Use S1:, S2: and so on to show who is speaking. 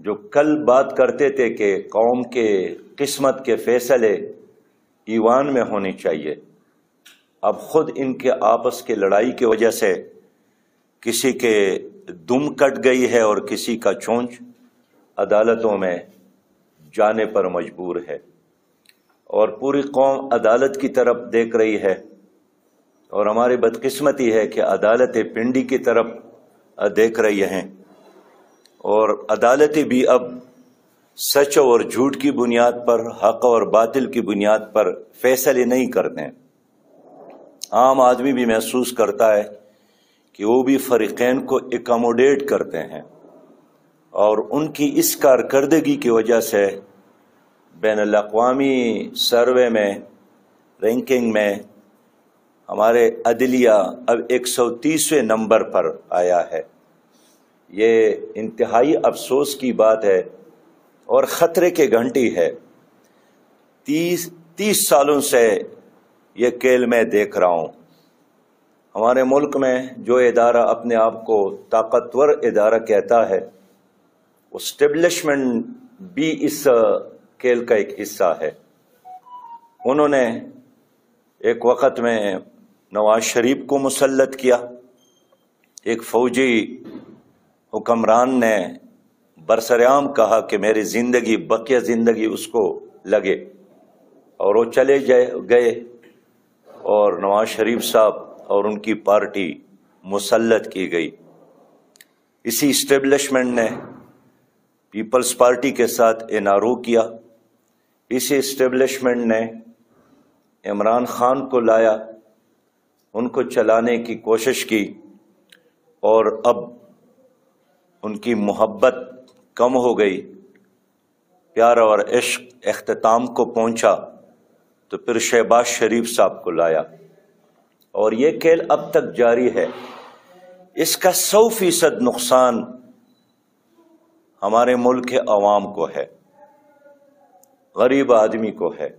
S1: جو کل بات کرتے تھے کہ قوم کے قسمت کے فیصلے ایوان میں ہونے چاہیے، اب خود ان کے آپس کے لڑائی کی وجہ سے کسی کے دم کٹ گئی ہے اور کسی کا چونچ عدالتوں میں جانے پر مجبور ہے، اور پوری قوم عدالت کی طرف دیکھ رہی ہے، اور ہماری بدقسمتی ہے کہ عدالتیں پنڈی کی طرف دیکھ رہی ہیں، اور عدالتیں بھی اب سچ اور جھوٹ کی بنیاد پر، حق اور باطل کی بنیاد پر فیصلے نہیں کرتے ہیں۔ عام آدمی بھی محسوس کرتا ہے کہ وہ بھی فریقین کو اکاموڈیٹ کرتے ہیں، اور ان کی اس کارکردگی کی وجہ سے بین الاقوامی سروے میں، رینکنگ میں ہمارے عدلیہ اب 130ویں نمبر پر آیا ہے۔ یہ انتہائی افسوس کی بات ہے اور خطرے کی گھنٹی ہے۔ 30 سالوں سے یہ کھیل میں دیکھ رہا ہوں۔ ہمارے ملک میں جو ادارہ اپنے آپ کو طاقتور ادارہ کہتا ہے، وہ اسٹیبلشمنٹ بھی اس کھیل کا ایک حصہ ہے۔ انہوں نے ایک وقت میں نواز شریف کو مسلط کیا، ایک فوجی حکمران نے برسرعام کہا کہ میری زندگی، بقیہ زندگی اس کو لگے، اور وہ چلے گئے، اور نواز شریف صاحب اور ان کی پارٹی مسلط کی گئی۔ اسی اسٹیبلشمنٹ نے پیپلز پارٹی کے ساتھ NRO کیا، اسی اسٹیبلشمنٹ نے عمران خان کو لایا، ان کو چلانے کی کوشش کی، اور اب ان کی محبت کم ہو گئی، پیار اور عشق اختتام کو پہنچا، تو پھر شہباز شریف صاحب کو لایا، اور یہ کھیل اب تک جاری ہے۔ اس کا 100% نقصان ہمارے ملک کے عوام کو ہے، غریب آدمی کو ہے۔